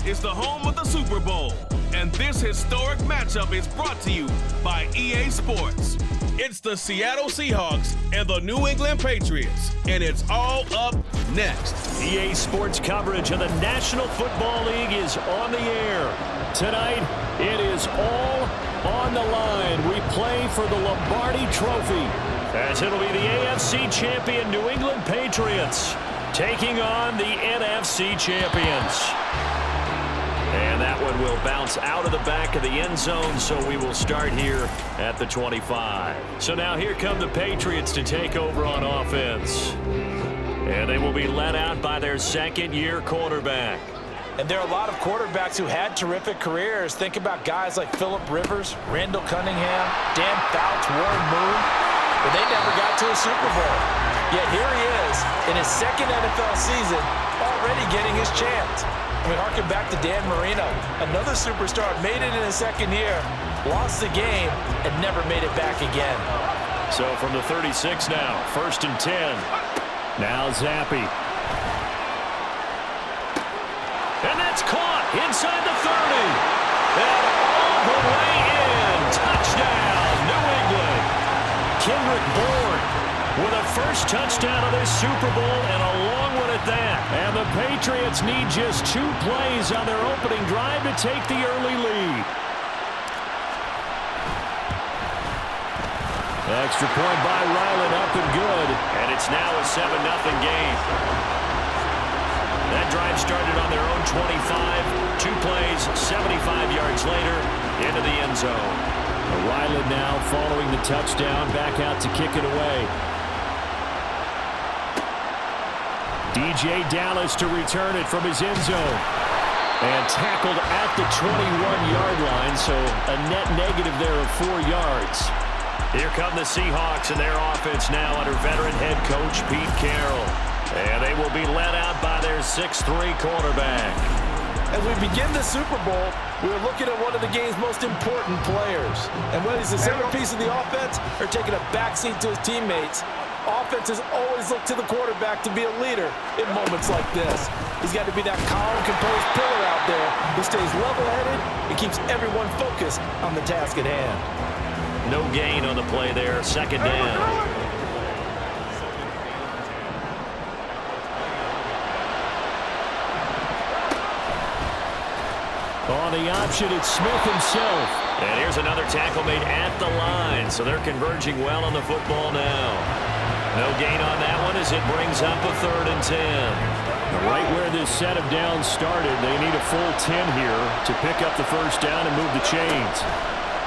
is the home of the Super Bowl, and this historic matchup is brought to you by EA Sports. It's the Seattle Seahawks and the New England Patriots, and it's all up next. EA Sports coverage of the National Football League is on the air. Tonight, it is all on the line. We play for the Lombardi Trophy, as it'll be the AFC champion New England Patriots taking on the NFC champions. And that one will bounce out of the back of the end zone, so we will start here at the 25. So now here come the Patriots to take over on offense. And they will be led out by their second-year quarterback. And there are a lot of quarterbacks who had terrific careers. Think about guys like Phillip Rivers, Randall Cunningham, Dan Fouts, Warren Moon. But they never got to a Super Bowl. Yet here he is in his second NFL season, already getting his chance. I mean, harken back to Dan Marino. Another superstar made it in his second year, lost the game, and never made it back again. So from the 36 now, 1st and 10. Now Zappi. And that's caught inside the 30. And all the way in. Touchdown, New England. Kendrick Bourne with a first touchdown of this Super Bowl, and a long one at that. And the Patriots need just 2 plays on their opening drive to take the early lead. Extra point by Ryland, up and good. And it's now a 7-0 game. That drive started on their own 25. 2 plays, 75 yards later, into the end zone. Ryland now following the touchdown, back out to kick it away. DJ Dallas to return it from his end zone. And tackled at the 21-yard line, so a net negative there of 4 yards. Here come the Seahawks and their offense now under veteran head coach Pete Carroll. And they will be led out by their 6'3" quarterback. As we begin the Super Bowl, we're looking at one of the game's most important players. And whether he's the centerpiece of the offense or taking a backseat to his teammates, offenses always look to the quarterback to be a leader in moments like this. He's got to be that calm, composed pillar out there who stays level-headed and keeps everyone focused on the task at hand. No gain on the play there, 2nd down. On the option, it's Smith himself. And here's another tackle made at the line, so they're converging well on the football now. No gain on that one as it brings up a 3rd and 10. Right where this set of downs started, they need a full 10 here to pick up the 1st down and move the chains.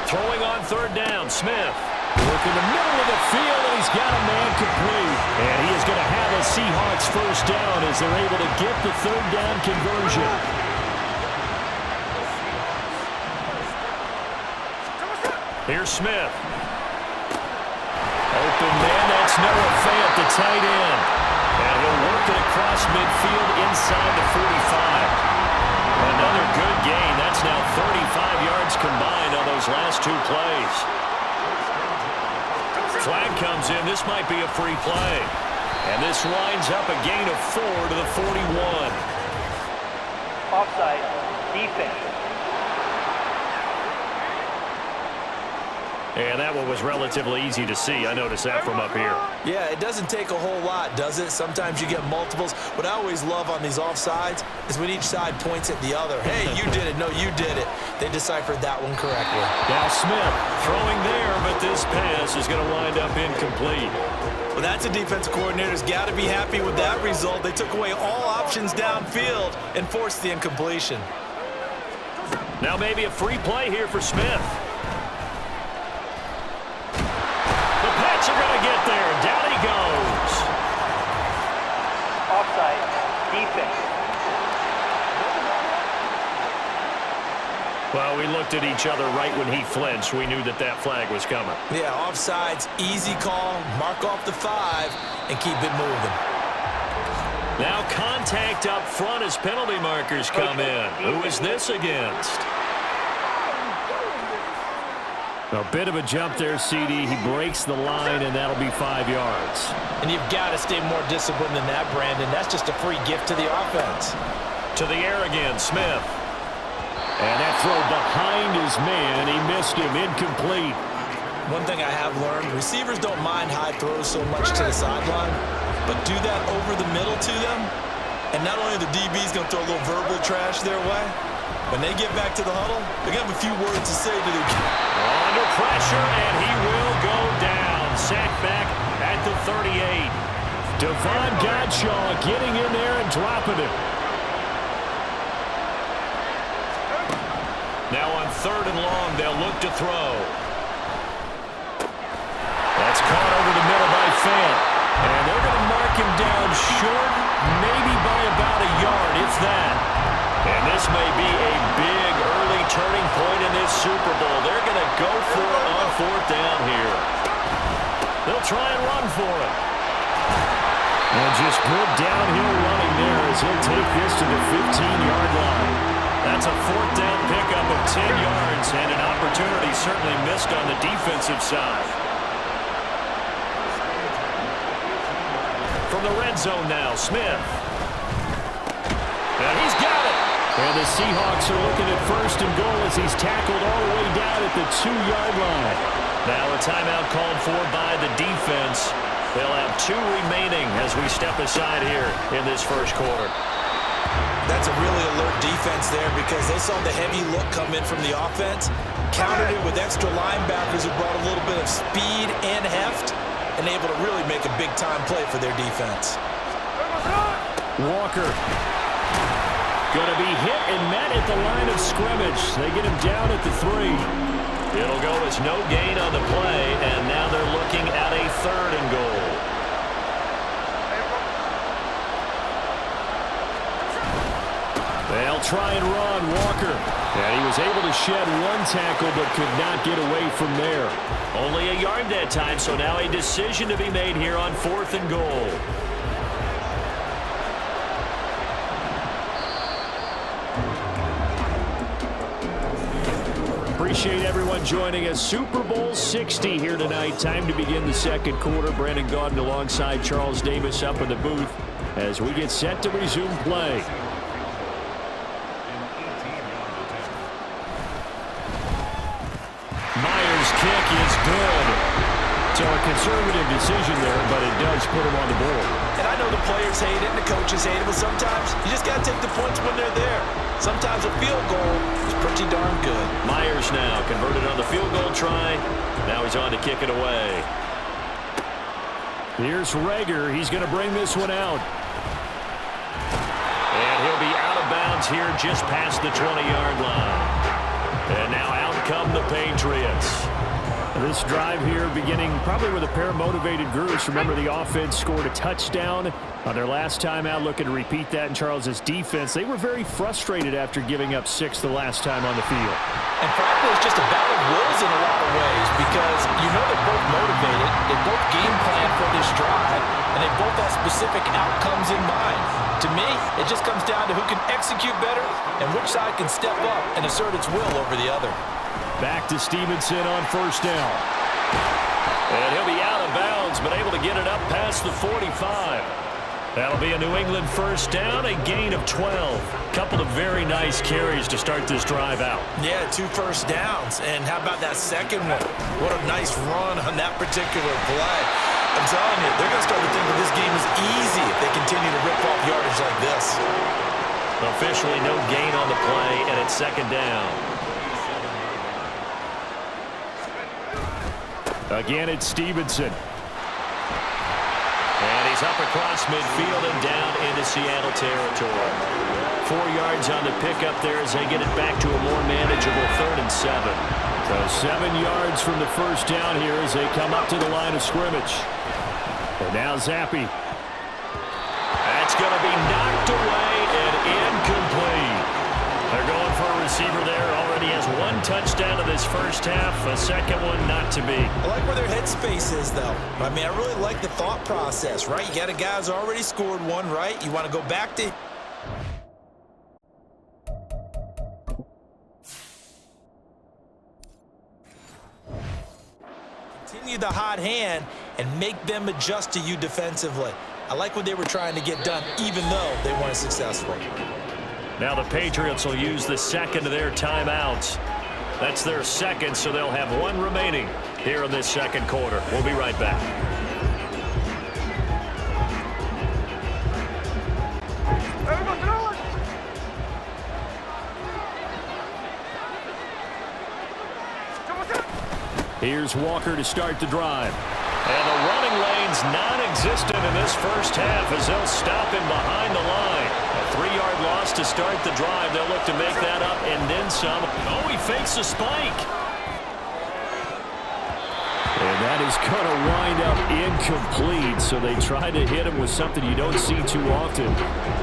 Throwing on 3rd down, Smith. Look in the middle of the field, and he's got a man complete. And he is going to have a Seahawks 1st down as they're able to get the 3rd down conversion. Here's Smith. Open man, that's Noah Fant, the tight end. And he'll work it across midfield inside the 45. Another good gain. That's now 35 yards combined on those last 2 plays. Flag comes in. This might be a free play. And this winds up a gain of 4 to the 41. Offside, defense. And that one was relatively easy to see. I noticed that from up here. Yeah, it doesn't take a whole lot, does it? Sometimes you get multiples. What I always love on these offsides is when each side points at the other. Hey, you did it. No, you did it. They deciphered that one correctly. Now Smith throwing there, but this pass is going to wind up incomplete. Well, that's a defensive coordinator's got to be happy with that result. They took away all options downfield and forced the incompletion. Now maybe a free play here for Smith. Are going to get there. Down he goes. Offside, defense. Well, we looked at each other right when he flinched. We knew that that flag was coming. Yeah, offsides, easy call, mark off the 5, and keep it moving. Now contact up front as penalty markers come in. Who is this against? A bit of a jump there, CD. He breaks the line, and that'll be 5 yards. And you've got to stay more disciplined than that, Brandon. That's just a free gift to the offense. To the air again, Smith. And that throw behind his man. He missed him. Incomplete. One thing I have learned, receivers don't mind high throws so much to the sideline, but do that over the middle to them, and not only the DB's going to throw a little verbal trash their way, when they get back to the huddle, they're going to have a few words to say to their kid. Under pressure, and he will go down. Sacked back at the 38. Devon Godshaw getting in there and dropping it. Now on 3rd and long, they'll look to throw. That's caught over the middle by Fant. And they're going to mark him down short, maybe by about a yard, if that. And this may be a big early turning point in this Super Bowl. They're going to go for it on 4th down here. They'll try and run for it. And just good downhill running there as he'll take this to the 15-yard line. That's a 4th down pickup of 10 yards and an opportunity certainly missed on the defensive side. From the red zone now, Smith. And he's got it. And the Seahawks are looking at 1st and goal as he's tackled all the way down at the 2-yard line. Now a timeout called for by the defense. They'll have 2 remaining as we step aside here in this first quarter. That's a really alert defense there because they saw the heavy look come in from the offense, countered it with extra linebackers who brought a little bit of speed and heft, and able to really make a big-time play for their defense. Walker going to be hit and met at the line of scrimmage. They get him down at the 3. It'll go as no gain on the play, and now they're looking at a 3rd and goal. They'll try and run, Walker. And he was able to shed 1 tackle but could not get away from there. Only a yard that time, so now a decision to be made here on 4th and goal. Appreciate everyone joining us. Super Bowl 60 here tonight. Time to begin the second quarter. Brandon Gaudin alongside Charles Davis up in the booth as we get set to resume play. Kick is good. So a conservative decision there, but it does put him on the board. And I know the players hate it and the coaches hate it, but sometimes you just got to take the points when they're there. Sometimes a field goal is pretty darn good. Myers now converted on the field goal try. Now he's on to kick it away. Here's Rager. He's going to bring this one out. And he'll be out of bounds here just past the 20-yard line. And now out come the Patriots. This drive here beginning probably with a pair of motivated groups. Remember, the offense scored a touchdown on their last time out. Looking to repeat that in Charles's defense. They were very frustrated after giving up 6 the last time on the field. And frankly, it's just a battle of wills in a lot of ways because you know they're both motivated. They both game plan for this drive, and they both have specific outcomes in mind. To me, it just comes down to who can execute better and which side can step up and assert its will over the other. Back to Stevenson on 1st down. And he'll be out of bounds, but able to get it up past the 45. That'll be a New England 1st down, a gain of 12. Couple of very nice carries to start this drive out. Yeah, 2 first downs. And how about that second one? What a nice run on that particular play. I'm telling you, they're going to start to think that this game is easy if they continue to rip off yardage like this. Officially no gain on the play, and it's 2nd down. Again, it's Stevenson. And he's up across midfield and down into Seattle territory. 4 yards on the pickup there as they get it back to a more manageable 3rd and 7. So 7 yards from the 1st down here as they come up to the line of scrimmage. And now Zappi. That's going to be knocked away and incomplete. They're going for a receiver there. Already has 1 touchdown in this first half. A second one not to be. I like where their headspace is, though. I mean, I really like the thought process, right? You got a guy who's already scored 1, right? You want to go back to... continue the hot hand and make them adjust to you defensively. I like what they were trying to get done, even though they weren't successful. Now the Patriots will use the second of their timeouts. That's their second, so they'll have one remaining here in this second quarter. We'll be right back. Here's Walker to start the drive. And the running lane's non-existent in this first half as they'll stop him behind the line. A 3-yard loss to start the drive. They'll look to make that up and then some. Oh, he fakes a spike. And that is going to wind up incomplete, so they try to hit him with something you don't see too often,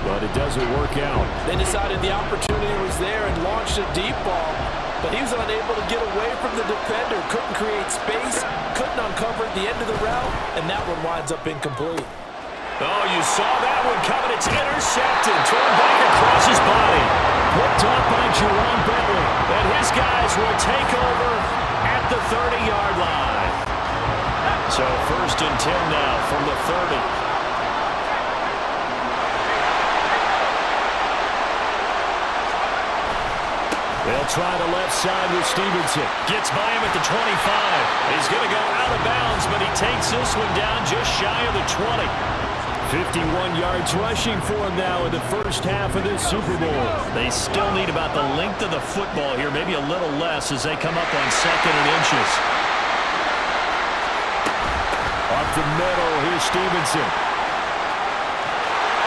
but it doesn't work out. They decided the opportunity was there and launched a deep ball, but he was unable to get away from the defender, couldn't create space, couldn't uncover at the end of the route, and that one winds up incomplete. Oh, you saw that one coming. It's intercepted. Thrown back across his body. Picked up by Jerome Bentley. And his guys will take over at the 30-yard line. So 1st and 10 now from the 30. They'll try the left side with Stevenson. Gets by him at the 25. He's going to go out of bounds, but he takes this one down just shy of the 20. 51 yards rushing for him now in the first half of this Super Bowl. They still need about the length of the football here, maybe a little less as they come up on 2nd and inches. Up the middle, here's Stevenson.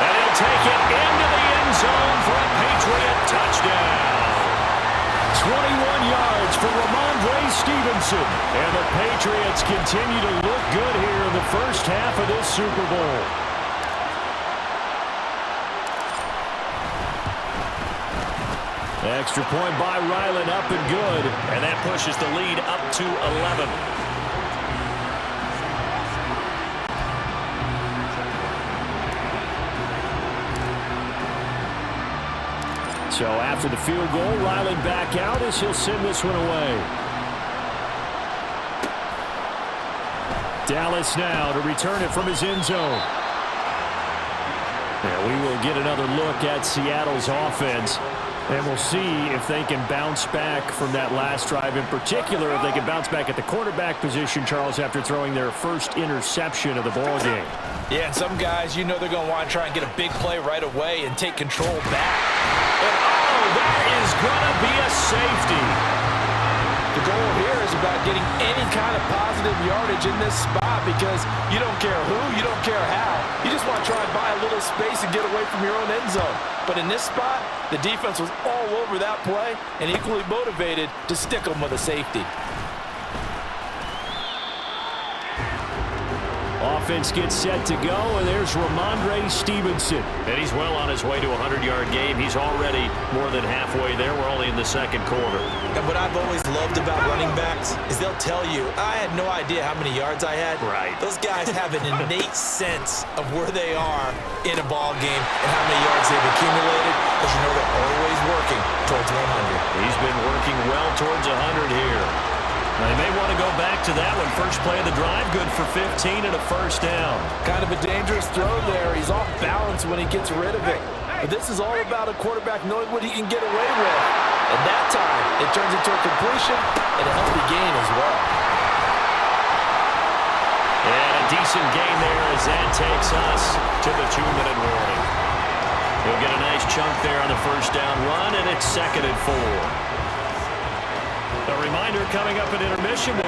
And he'll take it into the end zone for a Patriot touchdown. 21 yards for Ramondre Stevenson. And the Patriots continue to look good here in the first half of this Super Bowl. Extra point by Ryland, up and good. And that pushes the lead up to 11. So after the field goal, Ryland back out as he'll send this one away. Dallas now to return it from his end zone. And we will get another look at Seattle's offense. And we'll see if they can bounce back from that last drive. In particular, if they can bounce back at the quarterback position, Charles, after throwing their first interception of the ball game. Yeah, and some guys, you know they're going to want to try and get a big play right away and take control back. And, oh, that is going to be a safety. The goal here is about getting any kind of positive yardage in this spot because you don't care who, you don't care how. You just want to try and buy a little space and get away from your own end zone. But in this spot, the defense was all over that play and equally motivated to stick them with a safety. Offense gets set to go, and there's Ramondre Stevenson. And he's well on his way to a 100-yard game. He's already more than halfway there. We're only in the second quarter. And what I've always loved about running backs is they'll tell you, I had no idea how many yards I had. Right. Those guys have an innate sense of where they are in a ball game and how many yards they've accumulated, because you know they're always working towards 100. He's been working well towards 100 here. Now, they may want to go back to that one. First play of the drive, good for 15 and a first down. Kind of a dangerous throw there. He's off balance when he gets rid of it. But this is all about a quarterback knowing what he can get away with. And that time, it turns into a completion and a healthy gain as well. And a decent gain there as that takes us to the 2-minute warning. He'll get a nice chunk there on the first down run, and it's 2nd and 4. A reminder coming up at intermission.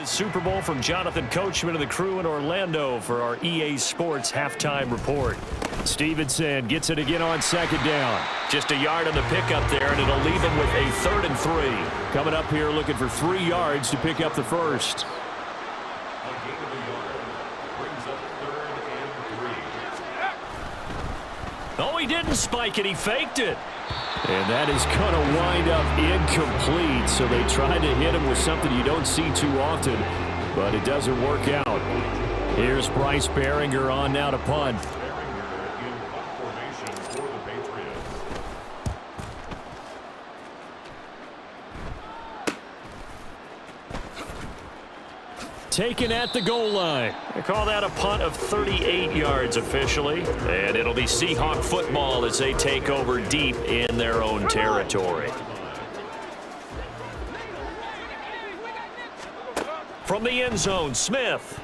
Super Bowl from Jonathan Coachman and the crew in Orlando for our EA Sports halftime report. Stevenson gets it again on 2nd down. Just a yard on the pickup there, and it'll leave him with a 3rd and 3. Coming up here looking for 3 yards to pick up the first. Oh, he didn't spike it. He faked it. And that is going to wind up incomplete, so they tried to hit him with something you don't see too often, but it doesn't work out. Here's Bryce Behringer on now to punt. Taken at the goal line. They call that a punt of 38 yards officially. And it'll be Seahawk football as they take over deep in their own territory. From the end zone, Smith.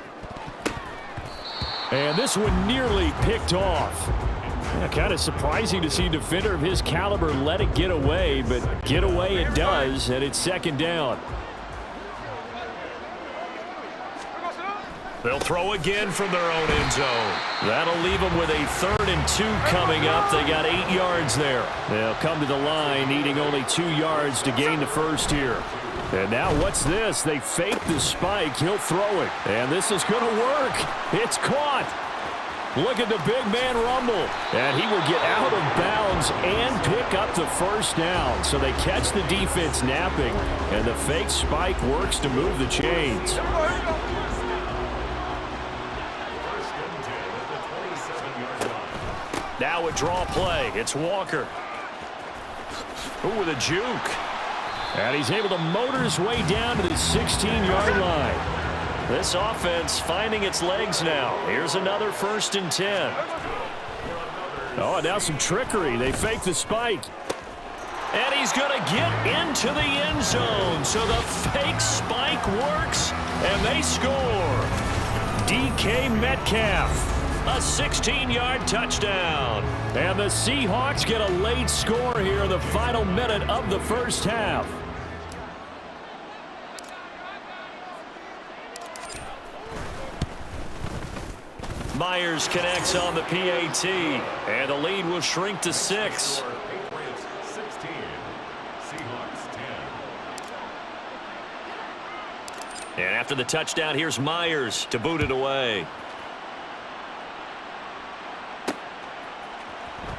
And this one nearly picked off. Yeah, kind of surprising to see a defender of his caliber let it get away, but get away it does, and it's second down. They'll throw again from their own end zone. That'll leave them with a 3rd and 2 coming up. They got 8 yards there. They'll come to the line needing only 2 yards to gain the first here. And now what's this? They fake the spike. He'll throw it. And this is going to work. It's caught. Look at the big man rumble. And he will get out of bounds and pick up the first down. So they catch the defense napping. And the fake spike works to move the chains. Now a draw play. It's Walker. Ooh, with a juke. And he's able to motor his way down to the 16-yard line. This offense finding its legs now. Here's another 1st and 10. Oh, now some trickery. They fake the spike. And he's going to get into the end zone. So the fake spike works, and they score. DK Metcalf. A 16-yard touchdown. And the Seahawks get a late score here in the final minute of the first half. Myers connects on the PAT. And the lead will shrink to 6. And after the touchdown, here's Myers to boot it away.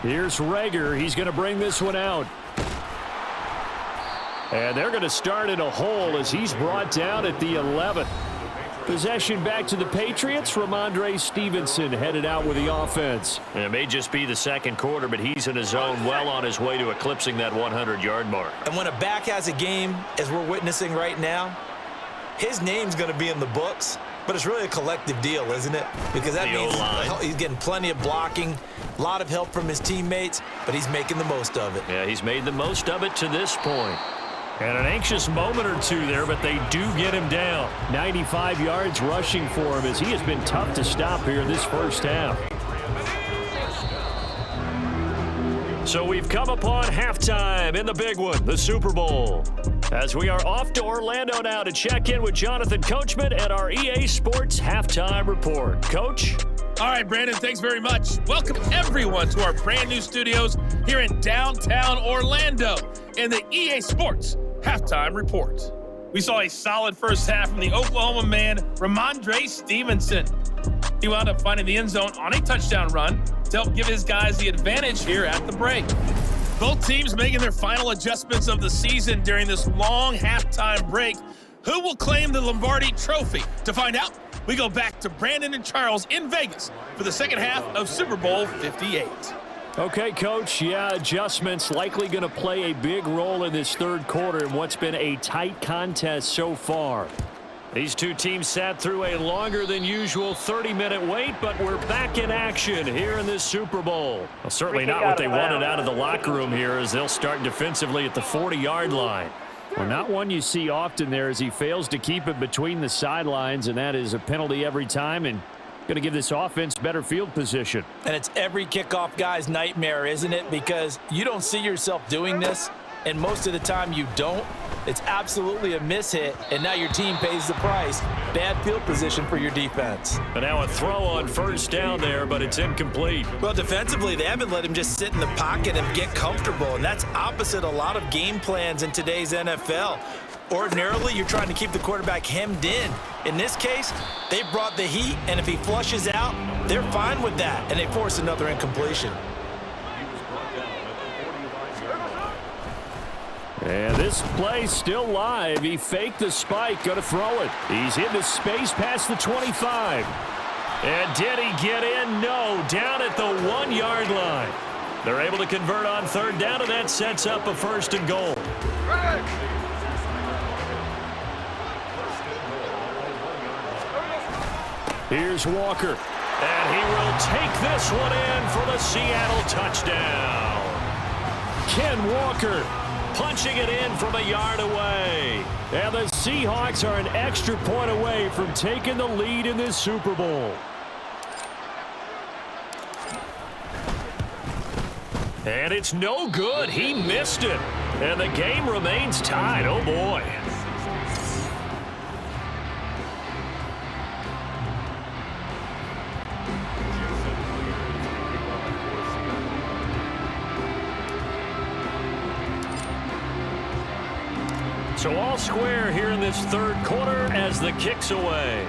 Here's Rager. He's going to bring this one out. And they're going to start in a hole as he's brought down at the 11. Possession back to the Patriots. Ramondre Stevenson headed out with the offense. And it may just be the second quarter, but he's in his zone well on his way to eclipsing that 100-yard mark. And when a back has a game, as we're witnessing right now, his name's going to be in the books. But it's really a collective deal, isn't it? Because that means he's getting plenty of blocking, a lot of help from his teammates, but he's making the most of it. Yeah, he's made the most of it to this point. And an anxious moment or two there, but they do get him down. 95 yards rushing for him as he has been tough to stop here this first half. So we've come upon halftime in the big one, the Super Bowl. As we are off to Orlando now to check in with Jonathan Coachman at our EA Sports Halftime Report. Coach? All right, Brandon, thanks very much. Welcome, everyone, to our brand new studios here in downtown Orlando in the EA Sports Halftime Report. We saw a solid first half from the Oklahoma man, Ramondre Stevenson. He wound up finding the end zone on a touchdown run to help give his guys the advantage here at the break. Both teams making their final adjustments of the season during this long halftime break. Who will claim the Lombardi Trophy? To find out, we go back to Brandon and Charles in Vegas for the second half of Super Bowl 58. Okay, Coach. Yeah, adjustments likely going to play a big role in this third quarter in what's been a tight contest so far. These two teams sat through a longer than usual 30-minute wait, but we're back in action here in this Super Bowl. Well, certainly not what they wanted out of the locker room here as they'll start defensively at the 40-yard line. Well, not one you see often there as he fails to keep it between the sidelines, and that is a penalty every time and going to give this offense better field position. And it's every kickoff guy's nightmare, isn't it? Because you don't see yourself doing this, and most of the time you don't. It's absolutely a mishit, and now your team pays the price. Bad field position for your defense. And now a throw on first down there, but it's incomplete. Well, defensively, they haven't let him just sit in the pocket and get comfortable, and that's opposite a lot of game plans in today's NFL. Ordinarily, you're trying to keep the quarterback hemmed in. In this case, they brought the heat, and if he flushes out, they're fine with that, and they force another incompletion. And this play still live. He faked the spike, going to throw it. He's into space past the 25. And did he get in? No, down at the 1-yard line. They're able to convert on third down, and that sets up a first and goal. Here's Walker. And he will take this one in for the Seattle touchdown. Ken Walker punching it in from a yard away. And the Seahawks are an extra point away from taking the lead in this Super Bowl. And it's no good. He missed it. And the game remains tied. Oh, boy. So all square here in this third quarter as the kick's away.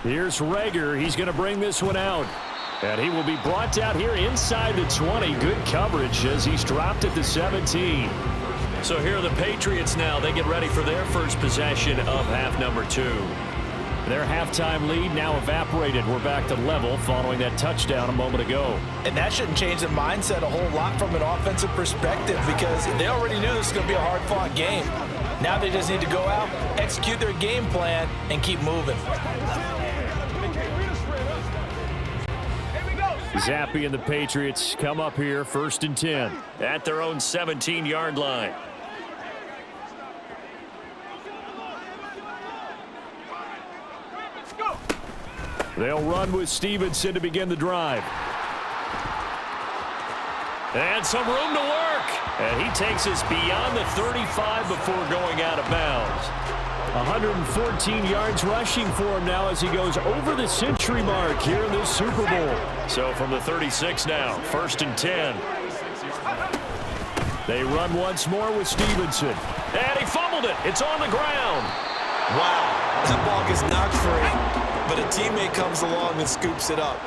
Here's Rager. He's going to bring this one out. And he will be brought out here inside the 20. Good coverage as he's dropped at the 17. So here are the Patriots now. They get ready for their first possession of half number 2. Their halftime lead now evaporated. We're back to level following that touchdown a moment ago. And that shouldn't change the mindset a whole lot from an offensive perspective because they already knew this was going to be a hard-fought game. Now they just need to go out, execute their game plan, and keep moving. Zappi and the Patriots come up here, 1st and 10 at their own 17-yard line. They'll run with Stevenson to begin the drive. And some room to work. And he takes us beyond the 35 before going out of bounds. 114 yards rushing for him now as he goes over the century mark here in this Super Bowl. So from the 36 now, 1st and 10. They run once more with Stevenson. And he fumbled it. It's on the ground. Wow, that ball gets knocked free, but a teammate comes along and scoops it up.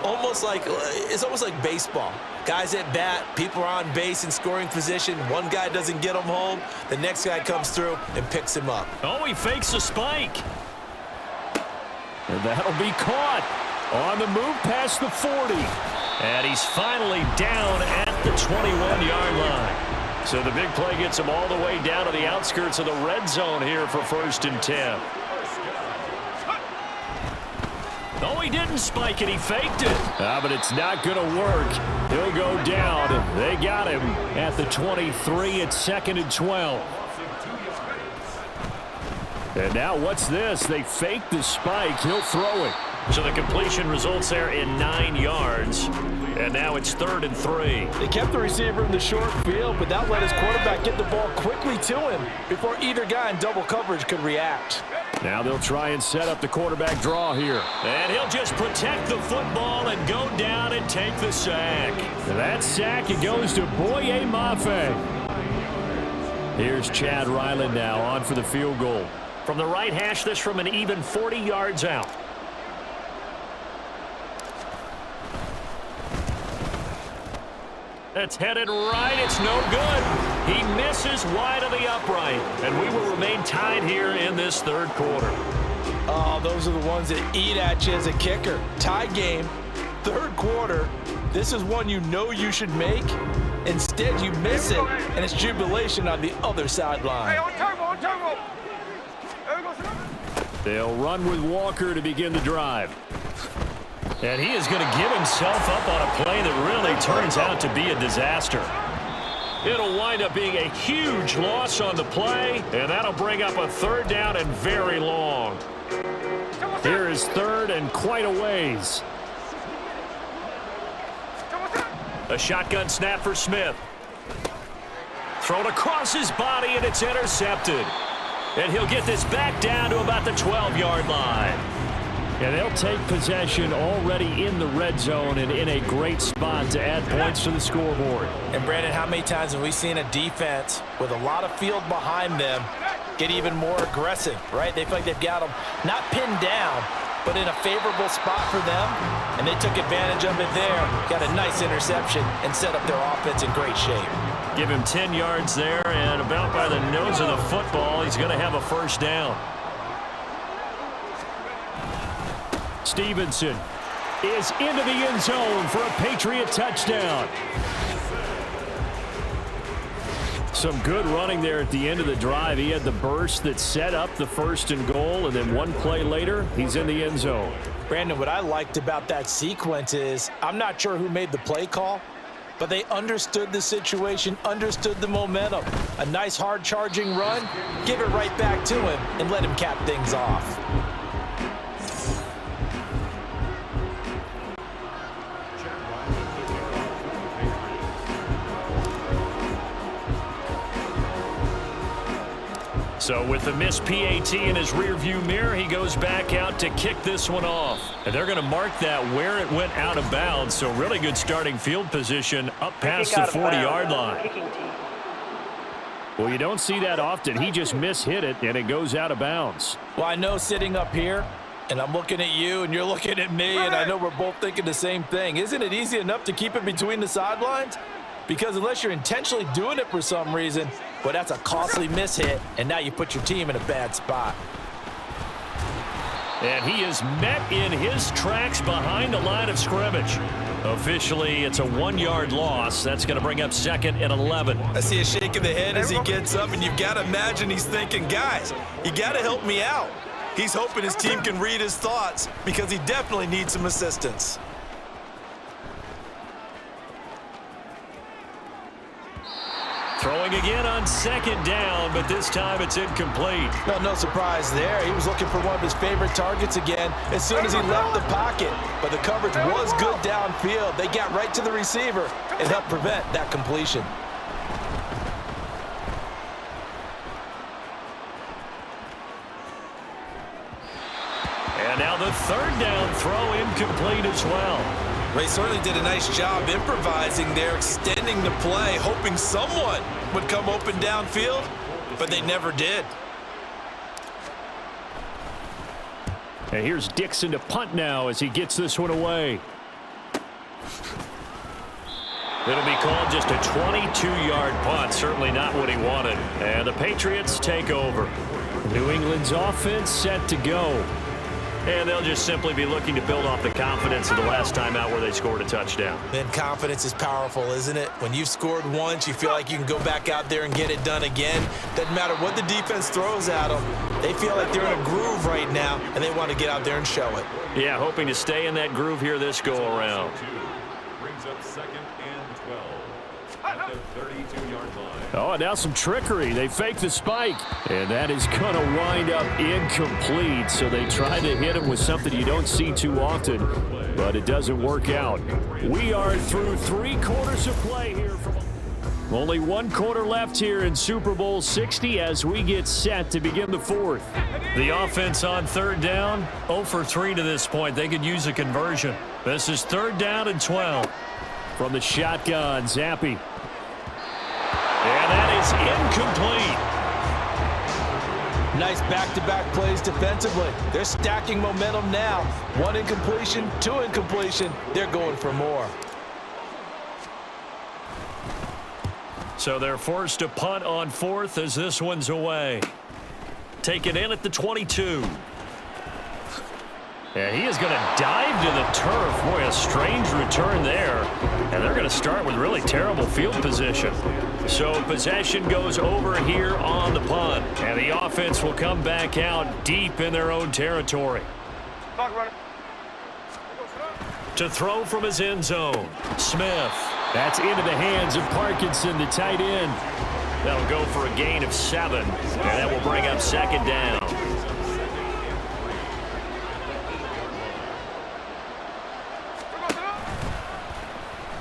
It's almost like baseball. Guys at bat, people are on base in scoring position. One guy doesn't get him home. The next guy comes through and picks him up. Oh, he fakes a spike. And that'll be caught on the move past the 40. And he's finally down at the 21-yard line. So the big play gets him all the way down to the outskirts of the red zone here for 1st and 10. Oh, he didn't spike it. He faked it. But it's not going to work. He'll go down. They got him at the 23. It's 2nd and 12. And now what's this? They faked the spike. He'll throw it. So the completion results there in 9 yards. And now it's 3rd and 3. They kept the receiver in the short field, but that let his quarterback get the ball quickly to him before either guy in double coverage could react. Now they'll try and set up the quarterback draw here. And he'll just protect the football and go down and take the sack. And that sack, it goes to Boye Mafe. Here's Chad Ryland now on for the field goal. From the right hash, this from an even 40 yards out. That's headed right. It's no good. He misses wide of the upright. And we will remain tied here in this third quarter. Oh, those are the ones that eat at you as a kicker. Tie game, third quarter. This is one you know you should make. Instead, you miss it, and it's jubilation on the other sideline. They'll run with Walker to begin the drive. And he is going to give himself up on a play that really turns out to be a disaster. It'll wind up being a huge loss on the play, and that'll bring up a 3rd down and very long. Here is 3rd and quite a ways. A shotgun snap for Smith. Thrown across his body, and it's intercepted. And he'll get this back down to about the 12-yard line. And they'll take possession already in the red zone and in a great spot to add points to the scoreboard. And, Brandon, how many times have we seen a defense with a lot of field behind them get even more aggressive, right? They feel like they've got them not pinned down, but in a favorable spot for them, and they took advantage of it there. Got a nice interception and set up their offense in great shape. Give him 10 yards there, and about by the nose of the football, he's going to have a first down. Stevenson is into the end zone for a Patriot touchdown. Some good running there at the end of the drive. He had the burst that set up the 1st and goal, and then one play later, he's in the end zone. Brandon, what I liked about that sequence is I'm not sure who made the play call, but they understood the situation, understood the momentum. A nice hard-charging run, give it right back to him, and let him cap things off. So with the missed PAT in his rearview mirror, he goes back out to kick this one off. And they're going to mark that where it went out of bounds. So really good starting field position up past the 40-yard line. Well, you don't see that often. He just mishit it, and it goes out of bounds. Well, I know sitting up here, and I'm looking at you, and you're looking at me, and I know we're both thinking the same thing. Isn't it easy enough to keep it between the sidelines? Because unless you're intentionally doing it for some reason, well, that's a costly mishit, and now you put your team in a bad spot. And he is met in his tracks behind the line of scrimmage. Officially, it's a 1-yard loss. That's going to bring up 2nd and 11. I see a shake of the head as he gets up, and you've got to imagine he's thinking, guys, you got to help me out. He's hoping his team can read his thoughts because he definitely needs some assistance. Throwing again on 2nd down, but this time it's incomplete. Well, no surprise there. He was looking for one of his favorite targets again as soon as he left the pocket. But the coverage was good downfield. They got right to the receiver and helped prevent that completion. And now the 3rd down throw incomplete as well. They certainly did a nice job improvising there, extending the play, hoping someone would come open downfield, but they never did. And here's Dixon to punt now as he gets this one away. It'll be called just a 22-yard punt, certainly not what he wanted. And the Patriots take over. New England's offense set to go. And they'll just simply be looking to build off the confidence of the last time out where they scored a touchdown. Man, confidence is powerful, isn't it? When you've scored once, you feel like you can go back out there and get it done again. Doesn't matter what the defense throws at them. They feel like they're in a groove right now, and they want to get out there and show it. Yeah, hoping to stay in that groove here this go-around. Brings up 2nd and 12 at the 32-yard line. Oh, and now some trickery. They fake the spike. And that is going to wind up incomplete. So they try to hit him with something you don't see too often, but it doesn't work out. We are through 3 quarters of play here. Only 1 quarter left here in Super Bowl 60 as we get set to begin the 4th. The offense on 3rd down, 0 for 3 to this point. They could use a conversion. This is 3rd down and 12. From the shotgun, Zappi. And that is incomplete. Nice back-to-back plays defensively. They're stacking momentum now. 1 incompletion, 2 incompletion. They're going for more. So they're forced to punt on 4th as this one's away. Take it in at the 22. And he is going to dive to the turf. Boy, a strange return there. And they're going to start with really terrible field position. So possession goes over here on the punt. And the offense will come back out deep in their own territory. To throw from his end zone, Smith. That's into the hands of Parkinson, the tight end. That'll go for a gain of 7. And that will bring up 2nd down.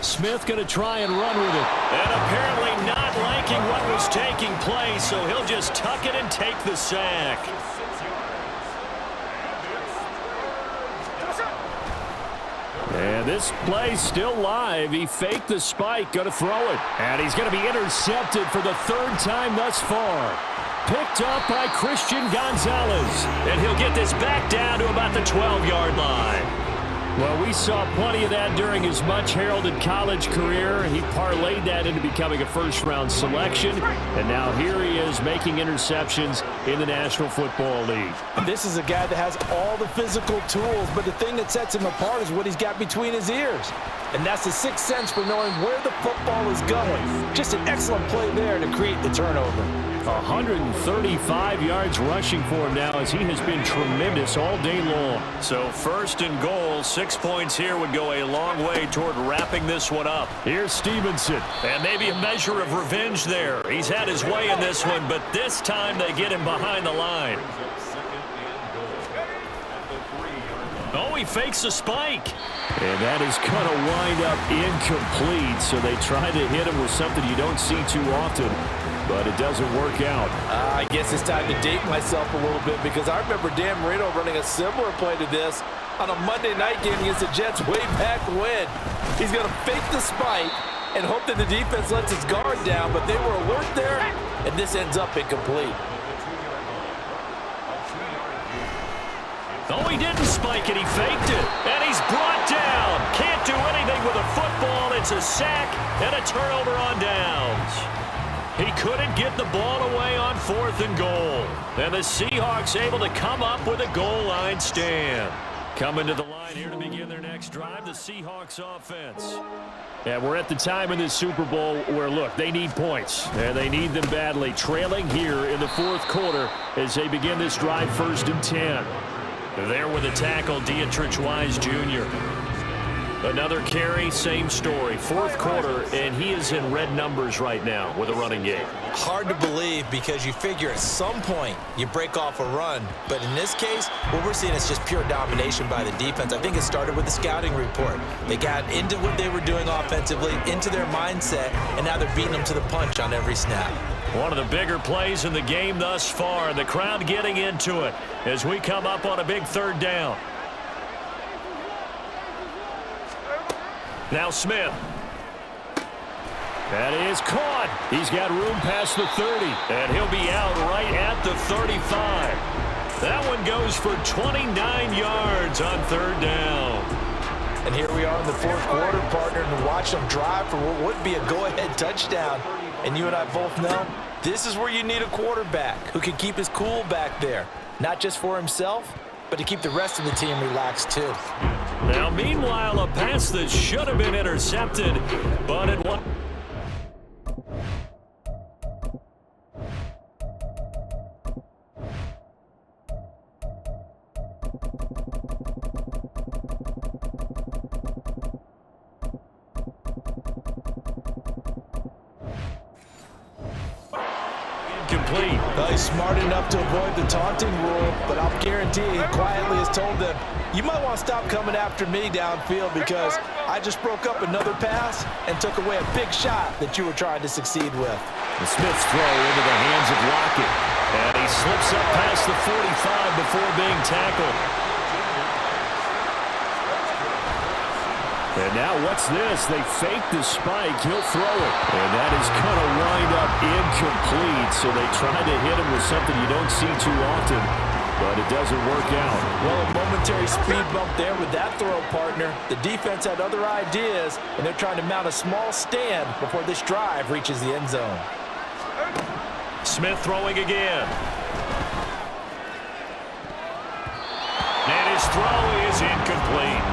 Smith going to try and run with it. And apparently not liking what was taking place, so he'll just tuck it and take the sack. And this play's still live. He faked the spike, going to throw it. And he's going to be intercepted for the 3rd time thus far. Picked up by Christian Gonzalez. And he'll get this back down to about the 12-yard line. Well, we saw plenty of that during his much-heralded college career. He parlayed that into becoming a first-round selection. And now here he is making interceptions in the National Football League. And this is a guy that has all the physical tools, but the thing that sets him apart is what he's got between his ears. And that's the sixth sense for knowing where the football is going. Just an excellent play there to create the turnover. 135 yards rushing for him now as he has been tremendous all day long. So first and goal, 6 points here would go a long way toward wrapping this one up. Here's Stevenson. And maybe a measure of revenge there. He's had his way in this one, but this time they get him behind the line. Oh, he fakes a spike. And that is going to wind up incomplete. So they try to hit him with something you don't see too often, but it doesn't work out. I guess it's time to date myself a little bit because I remember Dan Marino running a similar play to this on a Monday night game against the Jets way back when. He's going to fake the spike and hope that the defense lets its guard down, but they were alert there, and this ends up incomplete. Oh, he didn't spike it. He faked it. And he's brought down. Can't do anything with a football. It's a sack and a turnover on downs. He couldn't get the ball away on 4th and goal. And the Seahawks able to come up with a goal line stand. Coming to the line here to begin their next drive, the Seahawks offense. Yeah, we're at the time in this Super Bowl where, look, they need points. And they need them badly. Trailing here in the 4th quarter as they begin this drive 1st and 10. There with a tackle, Dietrich Wise Jr. Another carry, same story. 4th quarter, and he is in red numbers right now with a running game. Hard to believe because you figure at some point you break off a run. But in this case, what we're seeing is just pure domination by the defense. I think it started with the scouting report. They got into what they were doing offensively, into their mindset, and now they're beating them to the punch on every snap. One of the bigger plays in the game thus far, and the crowd getting into it as we come up on a big 3rd down. Now Smith. That is caught. He's got room past the 30, and he'll be out right at the 35. That one goes for 29 yards on 3rd down. And here we are in the 4th quarter, partner, and watch them drive for what would be a go-ahead touchdown. And you and I both know this is where you need a quarterback who can keep his cool back there, not just for himself, but to keep the rest of the team relaxed too. Now, meanwhile, a pass that should have been intercepted, but it was. Incomplete. Well, he's smart enough to avoid the taunting rule, but I'll guarantee he quietly has told them, you might want to stop coming after me downfield because I just broke up another pass and took away a big shot that you were trying to succeed with. The Smith's throw into the hands of Lockett. And he slips up past the 45 before being tackled. And now what's this? They fake the spike. He'll throw it. And that is going to wind up incomplete. So they try to hit him with something you don't see too often, but it doesn't work out. Well, a momentary speed bump there with that throw, partner. The defense had other ideas, and they're trying to mount a small stand before this drive reaches the end zone. Smith throwing again. And his throw is incomplete.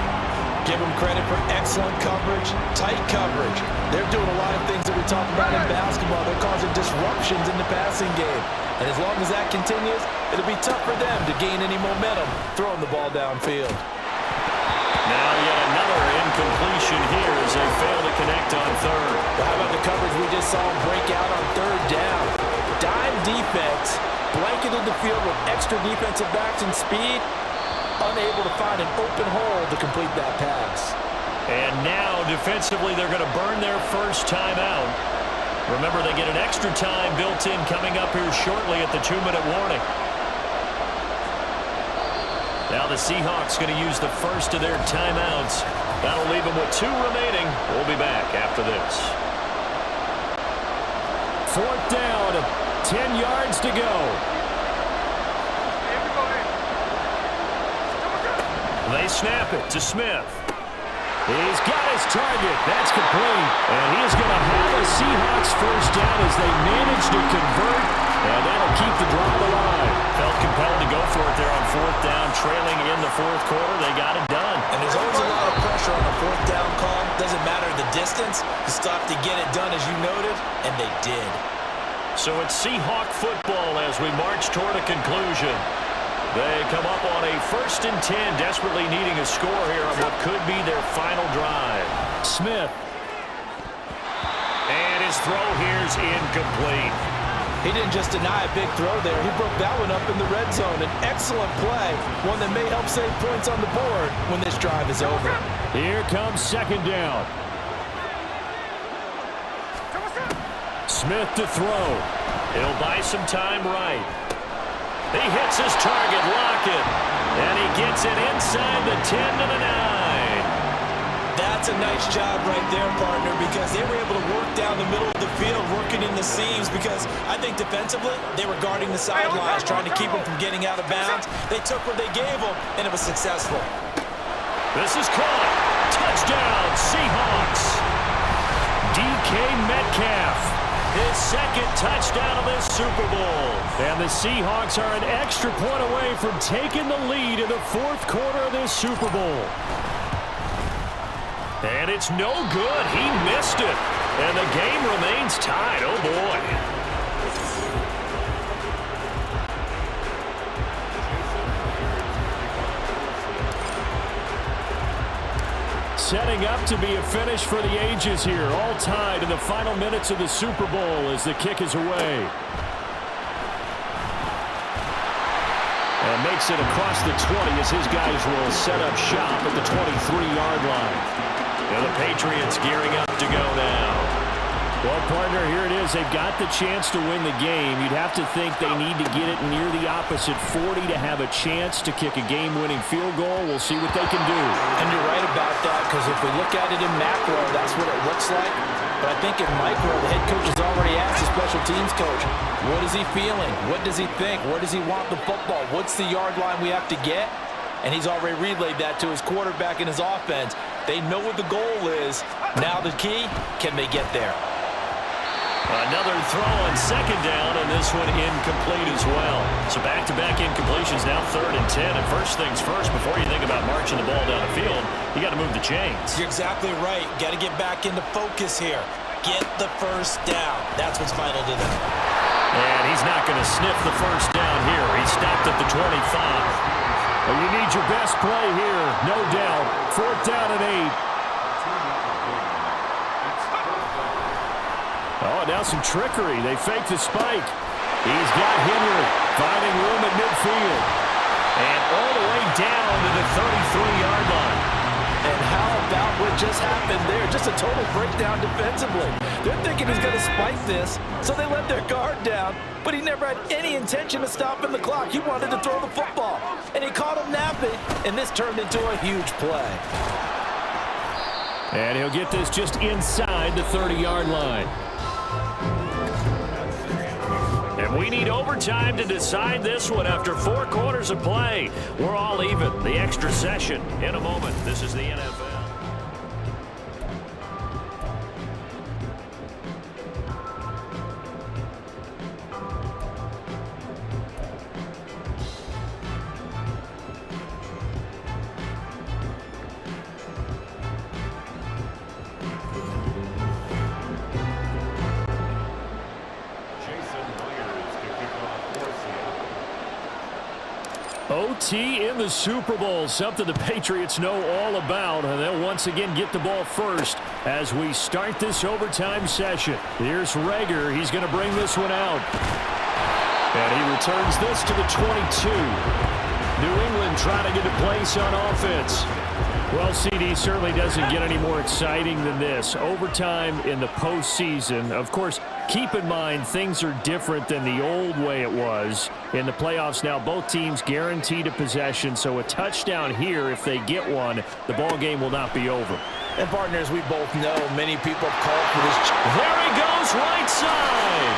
Give them credit for excellent coverage, tight coverage. They're doing a lot of things that we talk about in basketball. They're causing disruptions in the passing game. And as long as that continues, it'll be tough for them to gain any momentum throwing the ball downfield. Now yet another incompletion here as they fail to connect on 3rd. Well, how about the coverage we just saw break out on 3rd down? Dime defense, blanketed the field with extra defensive backs and speed, unable to find an open hole to complete that pass. And now, defensively, they're going to burn their first timeout. Remember, they get an extra time built in coming up here shortly at the 2-minute warning. Now the Seahawks going to use the first of their timeouts. That'll leave them with 2 remaining. We'll be back after this. 4th down, 10 yards to go. They snap it to Smith. He's got his target. That's complete. And he is going to have a Seahawks first down as they manage to convert. And that'll keep the drive alive. Felt compelled to go for it there on 4th down, trailing in the 4th quarter. They got it done. And there's always a lot of pressure on a 4th down call. Doesn't matter the distance. You still have to get it done, as you noted, and they did. So it's Seahawk football as we march toward a conclusion. They come up on a 1st and 10, desperately needing a score here on what could be their final drive. Smith. And his throw here's incomplete. He didn't just deny a big throw there. He broke that one up in the red zone. An excellent play, one that may help save points on the board when this drive is over. Here comes 2nd down. Smith to throw. He'll buy some time right. He hits his target, Lockett, and he gets it inside the 10 to the 9. That's a nice job right there, partner, because they were able to work down the middle of the field, working in the seams, because I think defensively, they were guarding the sidelines, trying to keep them from getting out of bounds. They took what they gave them, and it was successful. This is caught. Touchdown, Seahawks. DK Metcalf. His 2nd touchdown of this Super Bowl. And the Seahawks are an extra point away from taking the lead in the 4th quarter of this Super Bowl. And it's no good. He missed it. And the game remains tied. Oh, boy. Setting up to be a finish for the ages here. All tied in the final minutes of the Super Bowl as the kick is away. And makes it across the 20 as his guys will set up shop at the 23-yard line. And the Patriots gearing up to go now. Well, partner, here it is. They've got the chance to win the game. You'd have to think they need to get it near the opposite 40 to have a chance to kick a game-winning field goal. We'll see what they can do. And you're right about that, because if we look at it in macro, that's what it looks like. But I think in micro, the head coach has already asked the special teams coach, what is he feeling? What does he think? Where does he want the football? What's the yard line we have to get? And he's already relayed that to his quarterback and his offense. They know what the goal is. Now the key, can they get there? Another throw on 2nd down, and this one incomplete as well. So back-to-back incompletions, now 3rd and 10. And first things first, before you think about marching the ball down the field, you got to move the chains. You're exactly right. Got to get back into focus here. Get the first down. That's what's vital to them. And he's not going to sniff the first down here. He stopped at the 25. Well, you need your best play here, no doubt. 4th down and 8. Oh, now some trickery. They fake the spike. He's got Henry finding room at midfield. And all the way down to the 33-yard line. And how about what just happened there? Just a total breakdown defensively. They're thinking he's going to spike this, so they let their guard down. But he never had any intention of stopping the clock. He wanted to throw the football. And he caught him napping, and this turned into a huge play. And he'll get this just inside the 30-yard line. And we need overtime to decide this one after 4 quarters of play. We're all even. The extra session in a moment. This is the NFL. OT in the Super Bowl, something the Patriots know all about, and they'll once again get the ball first as we start this overtime session. Here's Rager. He's going to bring this one out. And he returns this to the 22. New England trying to get a place on offense. Well, CD, certainly doesn't get any more exciting than this. Overtime in the postseason. Of course, keep in mind things are different than the old way it was. In the playoffs now, both teams guaranteed a possession, so a touchdown here, if they get one, the ball game will not be over. And partners, we both know many people have called for this. There he goes, right side.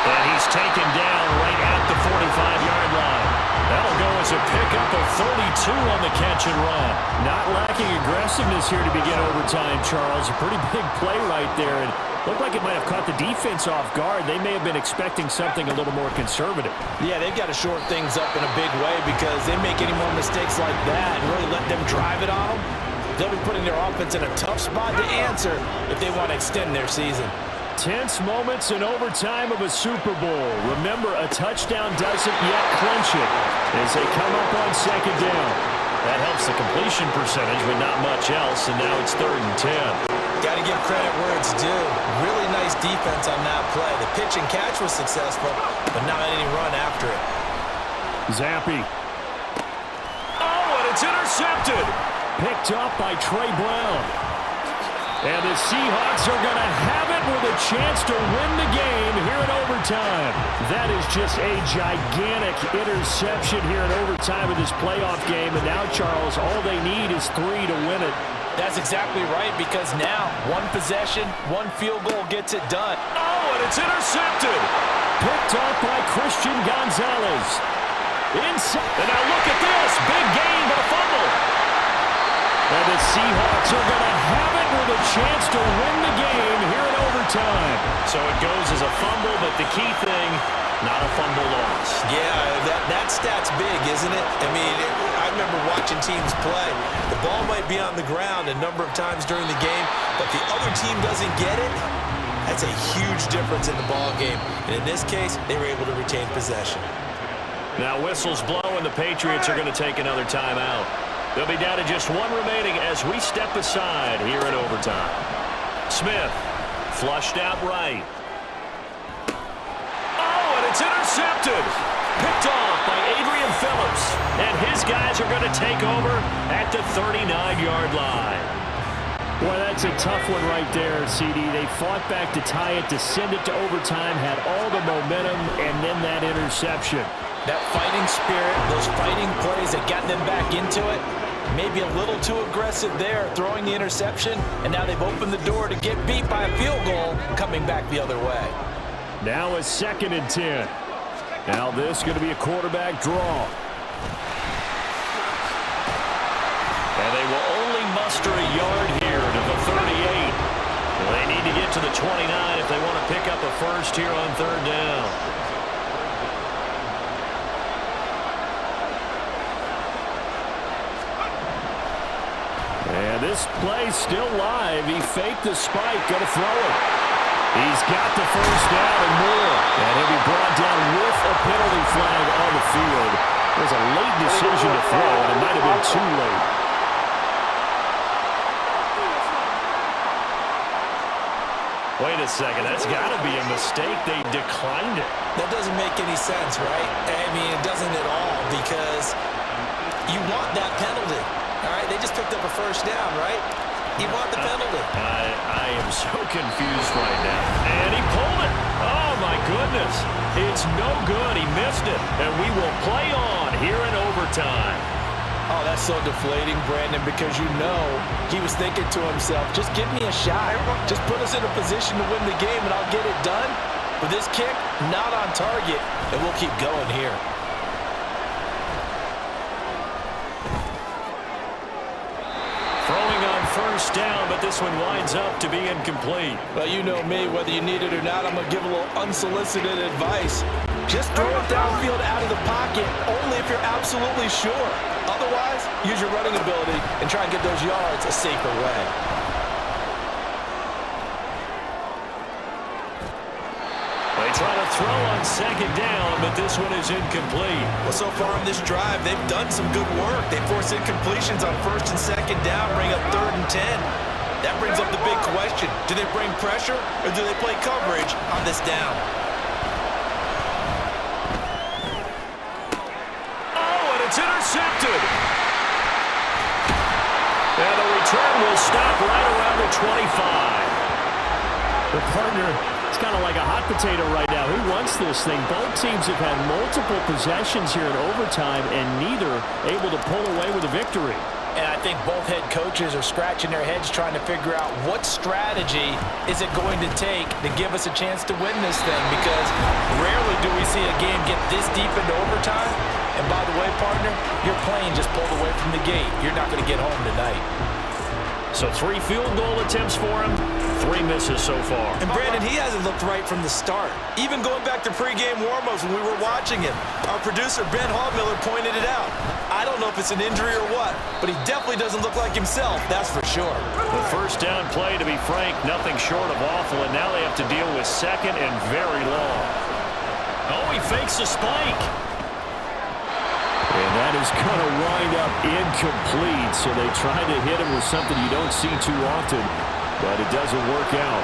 And he's taken down right at the 45-yard line. That'll go as a pickup of 32 on the catch and run. Not lacking aggressiveness here to begin overtime, Charles. A pretty big play right there. And looked like it might have caught the defense off guard. They may have been expecting something a little more conservative. Yeah, they've got to short things up in a big way because they make any more mistakes like that and really let them drive it on them. They'll be putting their offense in a tough spot to answer if they want to extend their season. Tense moments in overtime of a Super Bowl. Remember, a touchdown doesn't yet clinch it as they come up on second down. That helps the completion percentage, but not much else, and now it's 3rd and 10. Got to give credit where it's due. Really nice defense on that play. The pitch and catch was successful, but not any run after it. Zappy. Oh, and it's intercepted. Picked up by Trey Brown. And the Seahawks are going to have it with a chance to win the game here in overtime. That is just a gigantic interception here in overtime of this playoff game. And now, Charles, all they need is 3 to win it. That's exactly right, because now one possession, one field goal gets it done. Oh, and it's intercepted. Picked up by Christian Gonzalez. Inside. And now look at this. Big gain, but a fumble. And the Seahawks are going to have it with a chance to win the game here in overtime. So it goes as a fumble, but the key thing, not a fumble loss. Yeah, that stat's big, isn't it? I mean, I remember watching teams play. The ball might be on the ground a number of times during the game, but the other team doesn't get it. That's a huge difference in the ball game. And in this case, they were able to retain possession. Now whistles blow, and the Patriots are going to take another timeout. They'll be down to just one remaining as we step aside here in overtime. Smith, flushed out right. Oh, and it's intercepted. Picked off by Adrian Phillips. And his guys are going to take over at the 39-yard line. Boy, that's a tough one right there, CD. They fought back to tie it, to send it to overtime, had all the momentum, and then that interception. That fighting spirit, those fighting plays that got them back into it, maybe a little too aggressive there, throwing the interception, and now they've opened the door to get beat by a field goal, coming back the other way. Now a 2nd and 10. Now this is going to be a quarterback draw. And they will only muster a yard here to the 38. They need to get to the 29 if they want to pick up a first here on 3rd down. And this play's still live. He faked the spike, going to throw it. He's got the first down and more. And he'll be brought down with a penalty flag on the field. It was a late decision to throw, and it might have been too late. Wait a second, that's got to be a mistake. They declined it. That doesn't make any sense, right? I mean, it doesn't at all, because you want that penalty. All right, they just picked up a first down, right? You want the penalty. I am so confused right now. And he pulled it. Oh, my goodness. It's no good. He missed it. And we will play on here in overtime. Oh, that's so deflating, Brandon, because you know he was thinking to himself, just give me a shot. Just put us in a position to win the game, and I'll get it done. But this kick, not on target, and we'll keep going here. Throwing on first down, but this one winds up to be incomplete. Well, you know me, whether you need it or not, I'm going to give a little unsolicited advice. Just throw it downfield out of the pocket, only if you're absolutely sure. Otherwise, use your running ability and try and get those yards a safer way. They try to throw on second down, but this one is incomplete. Well, so far in this drive, they've done some good work. They forced incompletions on 1st and 2nd down, bring up 3rd and 10. That brings up the big question. Do they bring pressure, or do they play coverage on this down? It's intercepted. And the return will stop right around the 25. The partner, it's kind of like a hot potato right now. Who wants this thing? Both teams have had multiple possessions here in overtime, and neither able to pull away with a victory. And I think both head coaches are scratching their heads trying to figure out what strategy is it going to take to give us a chance to win this thing, because rarely do we see a game get this deep into overtime. And by the way, partner, your plane just pulled away from the gate. You're not going to get home tonight. So 3 field goal attempts for him, 3 misses so far. And Brandon, he hasn't looked right from the start. Even going back to pregame warm-ups when we were watching him, our producer, Ben Hallmiller, pointed it out. I don't know if it's an injury or what, but he definitely doesn't look like himself, that's for sure. The first down play, to be frank, nothing short of awful, and now they have to deal with second and very long. Oh, he fakes a spike. And that is going to wind up incomplete, so they try to hit him with something you don't see too often, but it doesn't work out.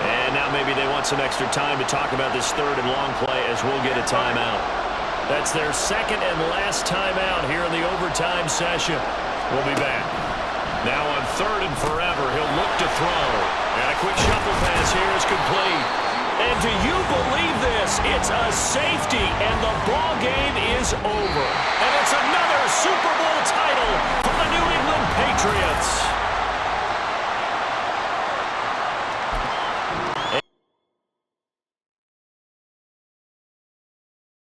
And now maybe they want some extra time to talk about this third and long play, as we'll get a timeout. That's their second and last timeout here in the overtime session. We'll be back. Now on third and forever, he'll look to throw. And a quick shuffle pass here is complete. And do you believe this? It's a safety, and the ball game is over. And it's another Super Bowl title for the New England Patriots.